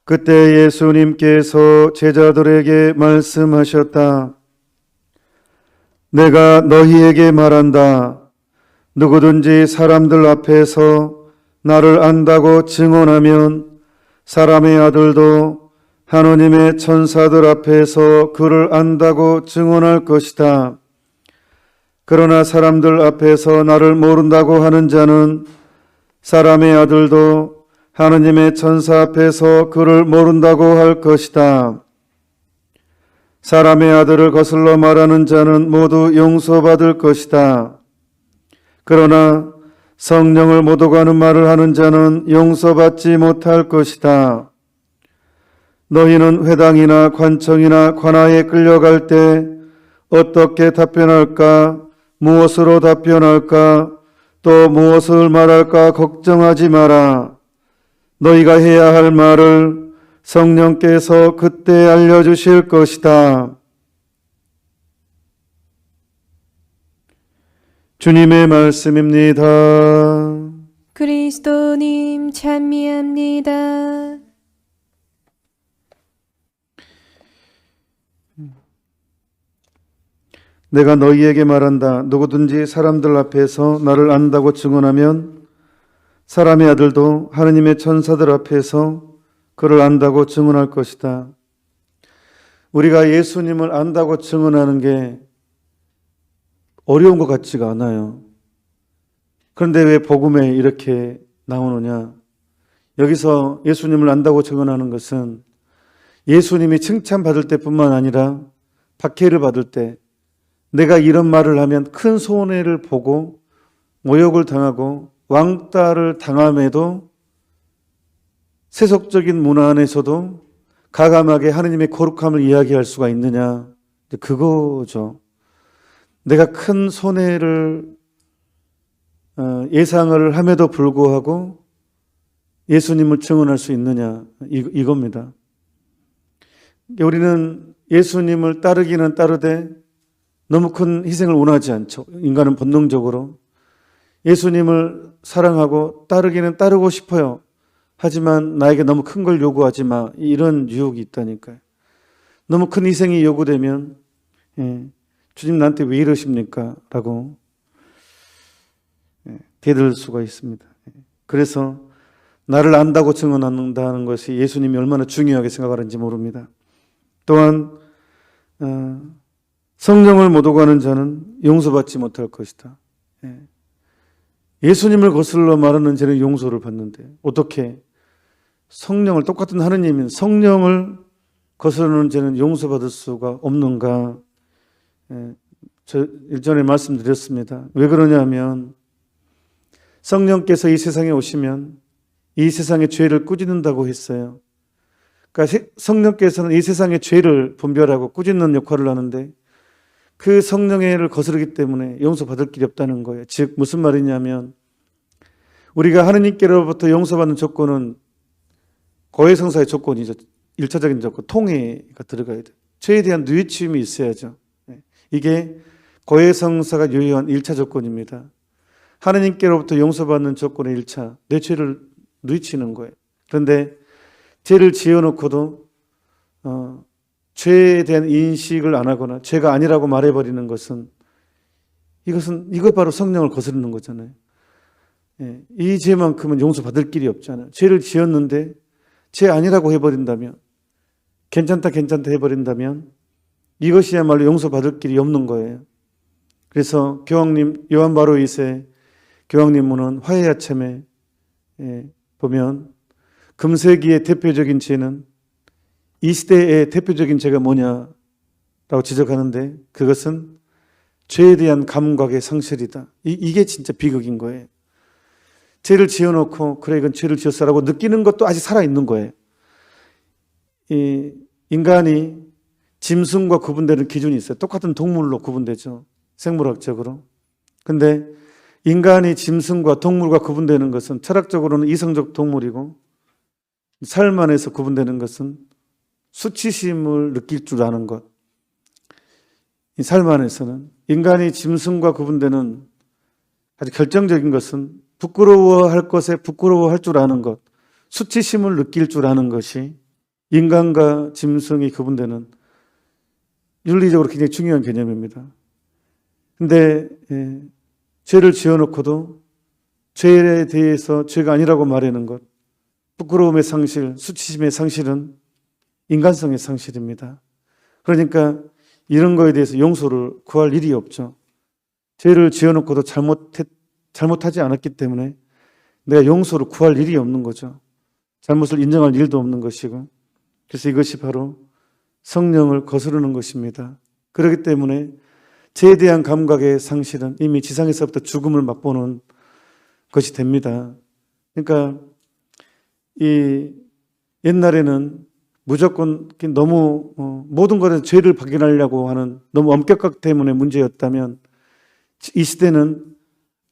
그때 예수님께서 제자들에게 말씀하셨다. 내가 너희에게 말한다. 누구든지 사람들 앞에서 나를 안다고 증언하면 사람의 아들도 하느님의 천사들 앞에서 그를 안다고 증언할 것이다. 그러나 사람들 앞에서 나를 모른다고 하는 자는 사람의 아들도 하느님의 천사 앞에서 그를 모른다고 할 것이다. 사람의 아들을 거슬러 말하는 자는 모두 용서받을 것이다. 그러나 성령을 못 오가는 말을 하는 자는 용서받지 못할 것이다. 너희는 회당이나 관청이나 관아에 끌려갈 때 어떻게 답변할까? 무엇으로 답변할까? 또 무엇을 말할까? 걱정하지 마라. 너희가 해야 할 말을 성령께서 그때 알려주실 것이다. 주님의 말씀입니다. 그리스도님 찬미합니다. 내가 너희에게 말한다. 누구든지 사람들 앞에서 나를 안다고 증언하면 사람의 아들도 하느님의 천사들 앞에서 그를 안다고 증언할 것이다. 우리가 예수님을 안다고 증언하는 게 어려운 것 같지가 않아요. 그런데 왜 복음에 이렇게 나오느냐? 여기서 예수님을 안다고 증언하는 것은 예수님이 칭찬받을 때뿐만 아니라 박해를 받을 때 내가 이런 말을 하면 큰 손해를 보고 모욕을 당하고 왕따를 당함에도 세속적인 문화 안에서도 가감하게 하느님의 거룩함을 이야기할 수가 있느냐? 그거죠. 내가 큰 손해를 예상을 함에도 불구하고 예수님을 증언할 수 있느냐? 이겁니다. 우리는 예수님을 따르기는 따르되 너무 큰 희생을 원하지 않죠. 인간은 본능적으로. 예수님을 사랑하고 따르기는 따르고 싶어요. 하지만 나에게 너무 큰 걸 요구하지 마. 이런 유혹이 있다니까요. 너무 큰 희생이 요구되면 주님 나한테 왜 이러십니까? 라고 대들 수가 있습니다. 그래서 나를 안다고 증언한다는 것이 예수님이 얼마나 중요하게 생각하는지 모릅니다. 또한 성령을 못 오가는 자는 용서받지 못할 것이다. 예수님을 거슬러 말하는 죄는 용서를 받는데 어떻게 성령을 똑같은 하느님인 성령을 거스르는 죄는 용서받을 수가 없는가? 저 일전에 말씀드렸습니다. 왜 그러냐면 성령께서 이 세상에 오시면 이 세상의 죄를 꾸짖는다고 했어요. 그러니까 성령께서는 이 세상의 죄를 분별하고 꾸짖는 역할을 하는데 그 성령의 애를 거스르기 때문에 용서받을 길이 없다는 거예요. 즉 무슨 말이냐면 우리가 하느님께로부터 용서받는 조건은 고해성사의 조건이죠. 1차적인 조건, 통해가 들어가야 돼요. 죄에 대한 뉘우침이 있어야죠. 이게 고해성사가 유효한 1차 조건입니다. 하느님께로부터 용서받는 조건의 1차, 내 죄를 뉘우치는 거예요. 그런데 죄를 지어놓고도 죄에 대한 인식을 안 하거나 죄가 아니라고 말해버리는 것은 이것 바로 성령을 거스르는 거잖아요. 이 죄만큼은 용서받을 길이 없잖아요. 죄를 지었는데 죄 아니라고 해버린다면 괜찮다 해버린다면 이것이야말로 용서받을 길이 없는 거예요. 그래서 교황님 요한 바로 2세 교황님문은 화해야참에 보면 금세기의 대표적인 죄는 이 시대의 대표적인 죄가 뭐냐라고 지적하는데 그것은 죄에 대한 감각의 상실이다. 이게 진짜 비극인 거예요. 죄를 지어놓고 그래 이건 죄를 지었어라고 느끼는 것도 아직 살아있는 거예요. 이 인간이 짐승과 구분되는 기준이 있어요. 똑같은 동물로 구분되죠. 생물학적으로. 근데 인간이 짐승과 동물과 구분되는 것은 철학적으로는 이성적 동물이고 삶 안에서 구분되는 것은 수치심을 느낄 줄 아는 것. 이 삶 안에서는 인간이 짐승과 구분되는 아주 결정적인 것은 부끄러워할 것에 부끄러워할 줄 아는 것, 수치심을 느낄 줄 아는 것이 인간과 짐승이 구분되는 윤리적으로 굉장히 중요한 개념입니다. 근데 죄를 지어놓고도 죄에 대해서 죄가 아니라고 말하는 것, 부끄러움의 상실, 수치심의 상실은 인간성의 상실입니다. 그러니까 이런 거에 대해서 용서를 구할 일이 없죠. 죄를 지어놓고도 잘못하지 않았기 때문에 내가 용서를 구할 일이 없는 거죠. 잘못을 인정할 일도 없는 것이고, 그래서 이것이 바로 성령을 거스르는 것입니다. 그렇기 때문에 죄에 대한 감각의 상실은 이미 지상에서부터 죽음을 맛보는 것이 됩니다. 그러니까 이 옛날에는 무조건 너무 모든 것에 죄를 발견하려고 하는 너무 엄격하기 때문에 문제였다면, 이 시대는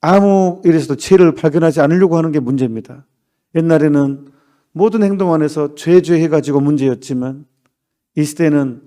아무 일에서도 죄를 발견하지 않으려고 하는 게 문제입니다. 옛날에는 모든 행동 안에서 죄 해가지고 문제였지만, 이 시대는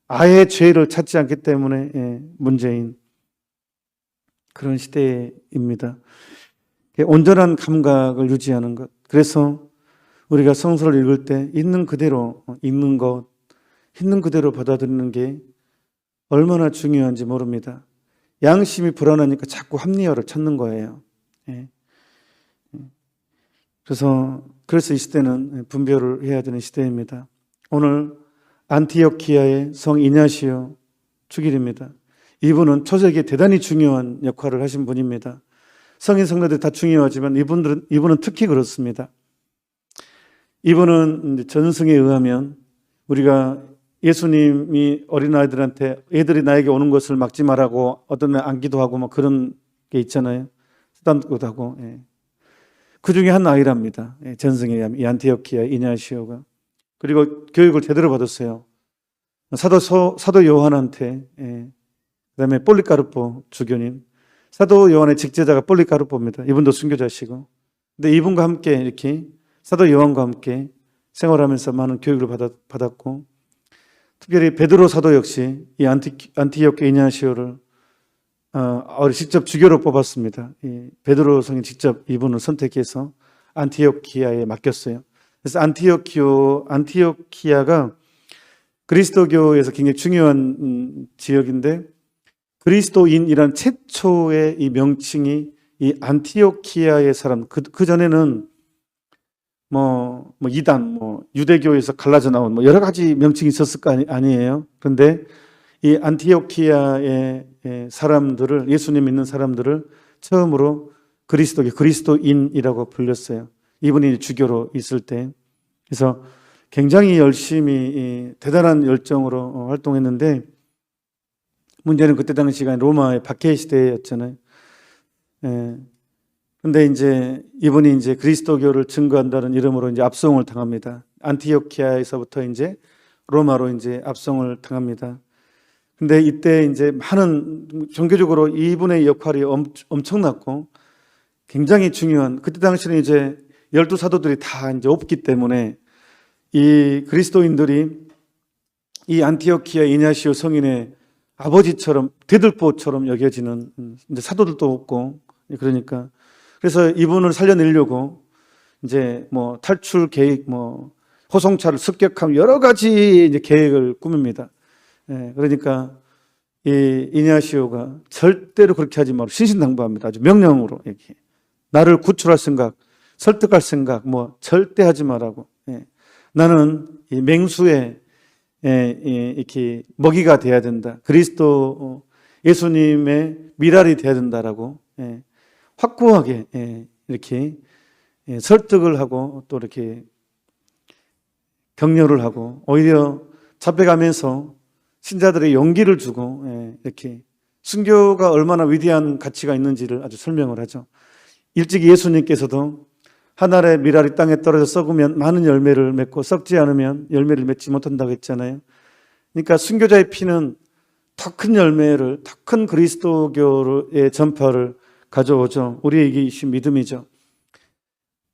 아예 죄를 찾지 않기 때문에 문제인 그런 시대입니다. 온전한 감각을 유지하는 것. 그래서 우리가 성서를 읽을 때 있는 그대로 읽는 것, 있는 그대로 받아들이는 게 얼마나 중요한지 모릅니다. 양심이 불안하니까 자꾸 합리화를 찾는 거예요. 그래서 이 시대는 분별을 해야 되는 시대입니다. 오늘 안티오키아의 성 이냐시오 축일입니다. 이분은 초세기에 대단히 중요한 역할을 하신 분입니다. 성인 성도들 다 중요하지만 이분은 특히 그렇습니다. 이분은 전승에 의하면 우리가 예수님이 어린아이들한테 애들이 나에게 오는 것을 막지 말라고 어떤 날 안기도 하고 뭐 그런 게 있잖아요. 쓰담기도 하고. 그 중에 한 아이랍니다. 전승에 의하면 이 안티오키아 이냐시오가. 그리고 교육을 제대로 받았어요. 사도 요한한테, 그다음에 폴리카르포 주교님, 사도 요한의 직제자가 폴리카르포입니다. 이분도 순교자시고. 근데 이분과 함께 이렇게 사도 요한과 함께 생활하면서 많은 교육을 받았고, 특별히 베드로 사도 역시 이 안티오키아 이냐시오를 직접 주교로 뽑았습니다. 이 베드로 성이 직접 이분을 선택해서 안티오키아에 맡겼어요. 그래서 안티오키아가 그리스도교에서 굉장히 중요한 지역인데, 그리스도인이란 최초의 이 명칭이 이 안티오키아의 사람, 그 전에는 이단, 유대교에서 갈라져 나온 여러 가지 명칭이 있었을 거 아니에요. 그런데 이 안티오키아의 사람들을, 예수님 믿는 사람들을 처음으로 그리스도인이라고 불렸어요. 이분이 주교로 있을 때. 그래서 굉장히 열심히 대단한 열정으로 활동했는데, 문제는 그때 당시가 로마의 박해 시대였잖아요. 근데 이제 이분이 이제 그리스도교를 증거한다는 이름으로 이제 압송을 당합니다. 안티오키아에서부터 이제 로마로 이제 압송을 당합니다. 근데 이때 이제 많은 종교적으로 이분의 역할이 엄청났고 굉장히 중요한, 그때 당시는 이제 12사도들이 다 이제 없기 때문에 이 그리스도인들이 이 안티오키아 이냐시오 성인의 아버지처럼 대들보처럼 여겨지는 이제 사도들도 없고, 그러니까 그래서 이분을 살려내려고 이제 탈출 계획, 호송차를 습격하면 여러 가지 이제 계획을 꾸밉니다. 그러니까 이 이냐시오가 절대로 그렇게 하지 말고 신신당부합니다. 아주 명령으로 이렇게 나를 구출할 생각, 설득할 생각 절대 하지 말라고. 나는 이 맹수의 이렇게 먹이가 돼야 된다. 그리스도 예수님의 미랄이 돼야 된다라고 확고하게 이렇게 설득을 하고 또 이렇게 격려를 하고, 오히려 잡혀가면서 신자들의 용기를 주고 이렇게 순교가 얼마나 위대한 가치가 있는지를 아주 설명을 하죠. 일찍이 예수님께서도 한 알의 미랄이 땅에 떨어져 썩으면 많은 열매를 맺고 썩지 않으면 열매를 맺지 못한다고 했잖아요. 그러니까 순교자의 피는 더 큰 열매를, 더 큰 그리스도교의 전파를 가져오죠. 우리에게 이신 믿음이죠.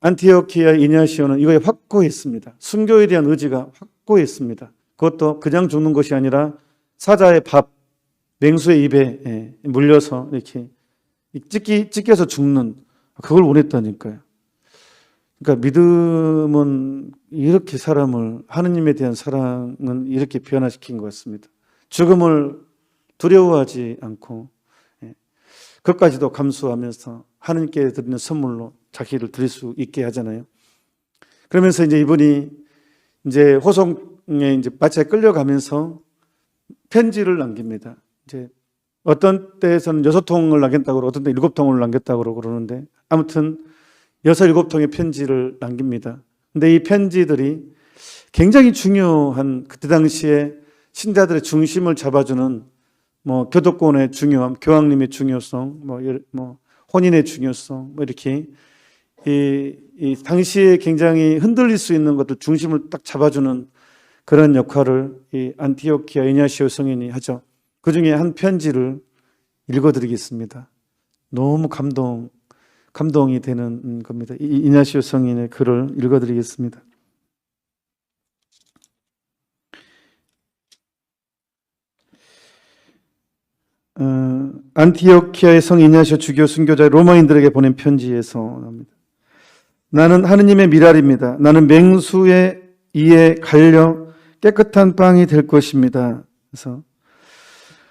안티오키아 이냐시오는 이거에 확고했습니다. 순교에 대한 의지가 확고했습니다. 그것도 그냥 죽는 것이 아니라 사자의 밥, 맹수의 입에 물려서 이렇게 찢겨서 죽는, 그걸 원했다니까요. 그러니까 믿음은 이렇게 사람을, 하느님에 대한 사랑은 이렇게 변화시킨 것 같습니다. 죽음을 두려워하지 않고 그것까지도 감수하면서 하느님께 드리는 선물로 자기를 드릴 수 있게 하잖아요. 그러면서 이제 이분이 이제 호송에 이제 마차에 끌려가면서 편지를 남깁니다. 이제 어떤 때에서는 6통을 남겼다고 그러고 어떤 때 7통을 남겼다고 그러는데 아무튼 6, 7통의 편지를 남깁니다. 근데 이 편지들이 굉장히 중요한 그때 당시에 신자들의 중심을 잡아주는 뭐 교도권의 중요함, 교황님의 중요성, 뭐 혼인의 중요성, 뭐 이렇게 이 당시에 굉장히 흔들릴 수 있는 것들 중심을 딱 잡아주는 그런 역할을 이 안티오키아 이냐시오 성인이 하죠. 그 중에 한 편지를 읽어드리겠습니다. 너무 감동이 되는 겁니다. 이 이냐시오 성인의 글을 읽어드리겠습니다. 안티오키아의 성 이냐시오 주교 순교자 로마인들에게 보낸 편지에서 나옵니다. 나는 하느님의 미랄입니다. 나는 맹수의 이에 갈려 깨끗한 빵이 될 것입니다. 그래서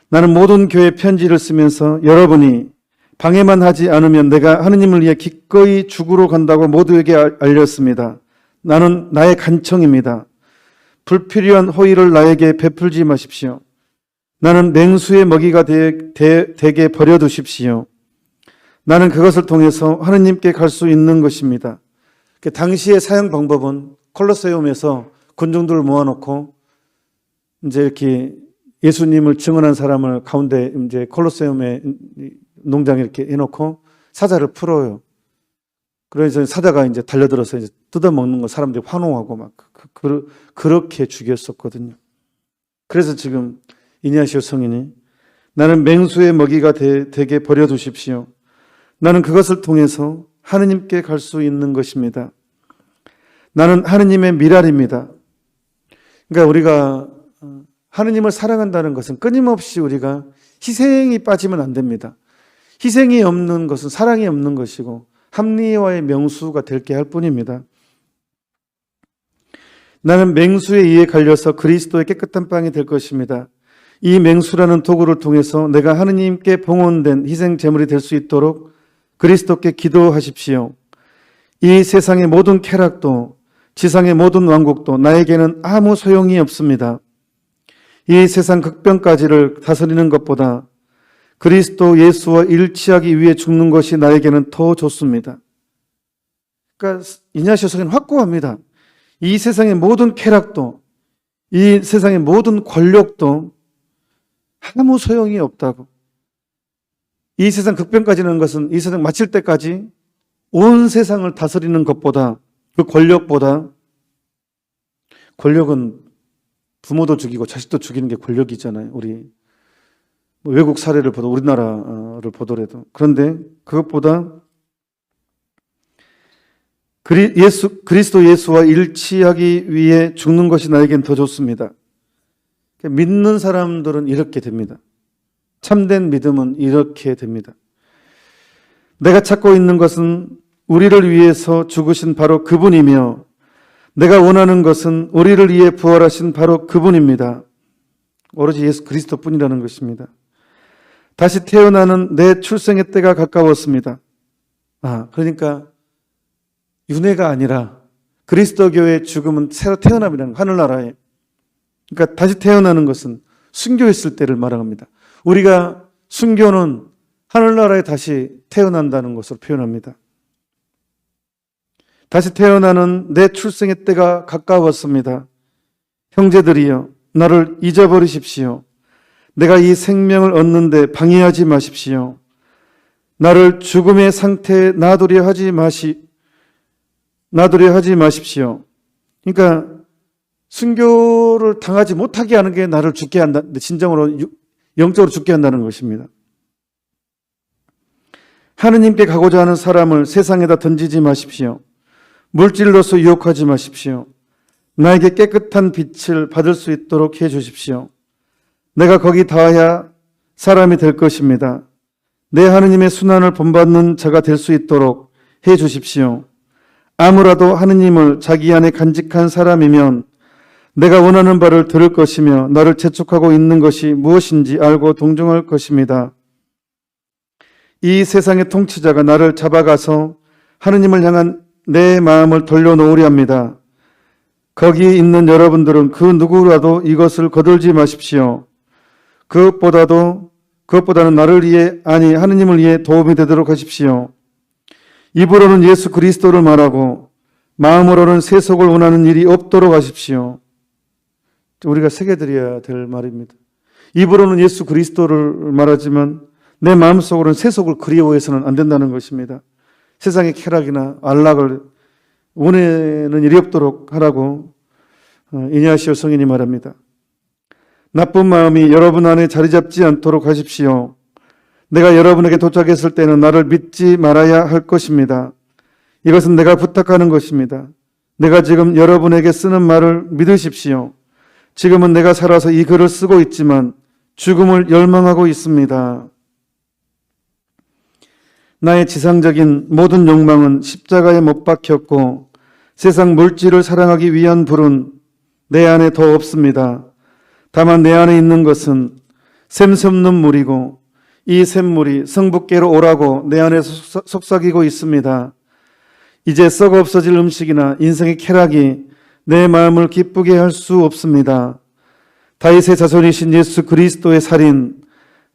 나는 모든 교회 편지를 쓰면서 여러분이 방해만 하지 않으면 내가 하느님을 위해 기꺼이 죽으러 간다고 모두에게 알렸습니다. 나는 나의 간청입니다. 불필요한 호의를 나에게 베풀지 마십시오. 나는 맹수의 먹이가 되게 버려두십시오. 나는 그것을 통해서 하느님께 갈 수 있는 것입니다. 당시의 사용 방법은 콜로세움에서 군중들을 모아놓고 이제 이렇게 예수님을 증언한 사람을 가운데 이제 콜로세움의 농장에 이렇게 해놓고 사자를 풀어요. 그래서 사자가 이제 달려들어서 이제 뜯어먹는 거 사람들이 환호하고 막 그렇게 죽였었거든요. 그래서 지금 이냐시오 성인이 나는 맹수의 먹이가 되게 버려두십시오. 나는 그것을 통해서 하느님께 갈 수 있는 것입니다. 나는 하느님의 미랄입니다. 그러니까 우리가 하느님을 사랑한다는 것은 끊임없이 우리가 희생이 빠지면 안 됩니다. 희생이 없는 것은 사랑이 없는 것이고 합리화의 명수가 될 게 할 뿐입니다. 나는 맹수의 이에 갈려서 그리스도의 깨끗한 빵이 될 것입니다. 이 맹수라는 도구를 통해서 내가 하느님께 봉헌된 희생 제물이 될 수 있도록 그리스도께 기도하십시오. 이 세상의 모든 쾌락도 지상의 모든 왕국도 나에게는 아무 소용이 없습니다. 이 세상 극변까지를 다스리는 것보다 그리스도 예수와 일치하기 위해 죽는 것이 나에게는 더 좋습니다. 그러니까 이냐시오 성인은 확고합니다. 이 세상의 모든 쾌락도 이 세상의 모든 권력도 아무 소용이 없다고. 이 세상 극변까지는 것은 이 세상 마칠 때까지 온 세상을 다스리는 것보다 그 권력보다 권력은 부모도 죽이고 자식도 죽이는 게 권력이잖아요. 우리 외국 사례를 보도 우리나라를 보더라도 그런데 그것보다 그리스도 예수와 일치하기 위해 죽는 것이 나에겐 더 좋습니다. 믿는 사람들은 이렇게 됩니다. 참된 믿음은 이렇게 됩니다. 내가 찾고 있는 것은 우리를 위해서 죽으신 바로 그분이며 내가 원하는 것은 우리를 위해 부활하신 바로 그분입니다. 오로지 예수 그리스도뿐이라는 것입니다. 다시 태어나는 내 출생의 때가 가까웠습니다. 그러니까 윤회가 아니라 그리스도교의 죽음은 새로 태어남이라는 거, 하늘나라에. 그러니까 다시 태어나는 것은 순교했을 때를 말합니다. 우리가 순교는 하늘나라에 다시 태어난다는 것으로 표현합니다. 다시 태어나는 내 출생의 때가 가까웠습니다. 형제들이여, 나를 잊어버리십시오. 내가 이 생명을 얻는데 방해하지 마십시오. 나를 죽음의 상태에 놔두려 하지 마십시오. 그러니까 순교를 당하지 못하게 하는 게 나를 죽게 한다. 진정으로 영적으로 죽게 한다는 것입니다. 하느님께 가고자 하는 사람을 세상에다 던지지 마십시오. 물질로서 유혹하지 마십시오. 나에게 깨끗한 빛을 받을 수 있도록 해 주십시오. 내가 거기 닿아야 사람이 될 것입니다. 내 하느님의 순환을 본받는 자가 될 수 있도록 해 주십시오. 아무라도 하느님을 자기 안에 간직한 사람이면 내가 원하는 바를 들을 것이며 나를 재촉하고 있는 것이 무엇인지 알고 동정할 것입니다. 이 세상의 통치자가 나를 잡아가서 하느님을 향한 내 마음을 돌려놓으려 합니다. 거기에 있는 여러분들은 그 누구라도 이것을 거들지 마십시오. 그것보다는 나를 위해, 아니 하느님을 위해 도움이 되도록 하십시오. 입으로는 예수 그리스도를 말하고 마음으로는 세속을 원하는 일이 없도록 하십시오. 우리가 새겨드려야 될 말입니다. 입으로는 예수 그리스도를 말하지만 내 마음속으로는 세속을 그리워해서는 안 된다는 것입니다. 세상의 쾌락이나 안락을 원하는 일이 없도록 하라고 이냐시오 성인이 말합니다. 나쁜 마음이 여러분 안에 자리 잡지 않도록 하십시오. 내가 여러분에게 도착했을 때는 나를 믿지 말아야 할 것입니다. 이것은 내가 부탁하는 것입니다. 내가 지금 여러분에게 쓰는 말을 믿으십시오. 지금은 내가 살아서 이 글을 쓰고 있지만 죽음을 열망하고 있습니다. 나의 지상적인 모든 욕망은 십자가에 못 박혔고 세상 물질을 사랑하기 위한 불은 내 안에 더 없습니다. 다만 내 안에 있는 것은 샘솟는 물이고 이 샘물이 성부께로 오라고 내 안에 속삭이고 있습니다. 이제 썩어 없어질 음식이나 인생의 쾌락이 내 마음을 기쁘게 할 수 없습니다. 다윗의 자손이신 예수 그리스도의 살인,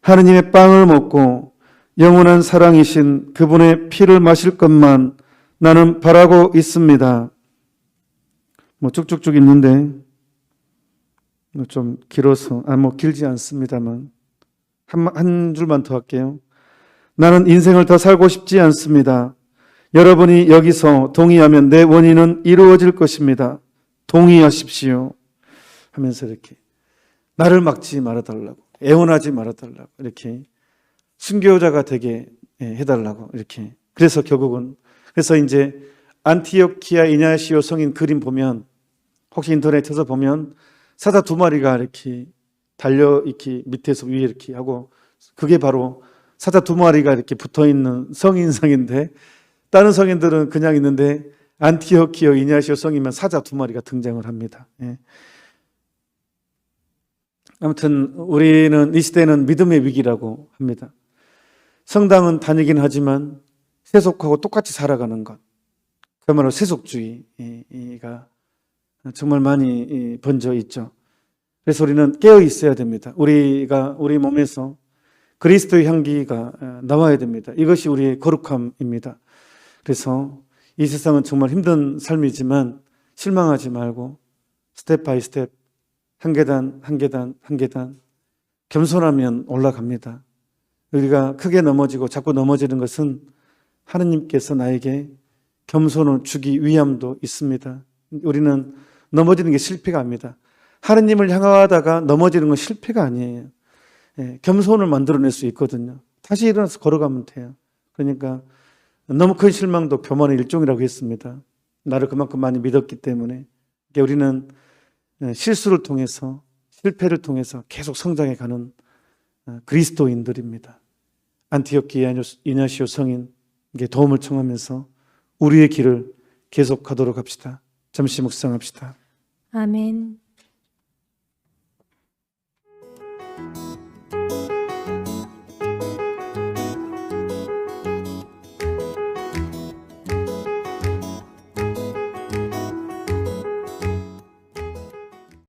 하느님의 빵을 먹고 영원한 사랑이신 그분의 피를 마실 것만 나는 바라고 있습니다. 쭉쭉쭉 있는데 좀 길어서 길지 않습니다만 한 줄만 더 할게요. 나는 인생을 더 살고 싶지 않습니다. 여러분이 여기서 동의하면 내 원인은 이루어질 것입니다. 동의하십시오. 하면서 이렇게 나를 막지 말아달라고, 애원하지 말아달라고, 이렇게 순교자가 되게 해달라고, 이렇게. 그래서 결국은, 그래서 이제 안티오키아 이냐시오 성인 그림 보면, 혹시 인터넷에서 보면 사자 두 마리가 이렇게 달려, 이렇게 밑에서 위에 이렇게 하고, 그게 바로 사자 두 마리가 이렇게 붙어 있는 성인상인데, 다른 성인들은 그냥 있는데, 안티오키아 이냐시오 성이면 사자 두 마리가 등장을 합니다. 예. 아무튼 우리는 이 시대는 믿음의 위기라고 합니다. 성당은 다니긴 하지만 세속하고 똑같이 살아가는 것, 그야말로 세속주의가 정말 많이 번져 있죠. 그래서 우리는 깨어 있어야 됩니다. 우리 몸에서 그리스도의 향기가 나와야 됩니다. 이것이 우리의 거룩함입니다. 그래서 이 세상은 정말 힘든 삶이지만 실망하지 말고 스텝 바이 스텝, 한 계단 한 계단 한 계단 겸손하면 올라갑니다. 우리가 크게 넘어지고 자꾸 넘어지는 것은 하느님께서 나에게 겸손을 주기 위함도 있습니다. 우리는 넘어지는 게 실패가 아닙니다. 하느님을 향하다가 넘어지는 건 실패가 아니에요. 겸손을 만들어낼 수 있거든요. 다시 일어나서 걸어가면 돼요. 그러니까 너무 큰 실망도 교만의 일종이라고 했습니다. 나를 그만큼 많이 믿었기 때문에. 우리는 실수를 통해서, 실패를 통해서 계속 성장해가는 그리스도인들입니다. 안티오키아 이냐시오 성인에게 도움을 청하면서 우리의 길을 계속하도록 합시다. 잠시 묵상합시다. 아멘.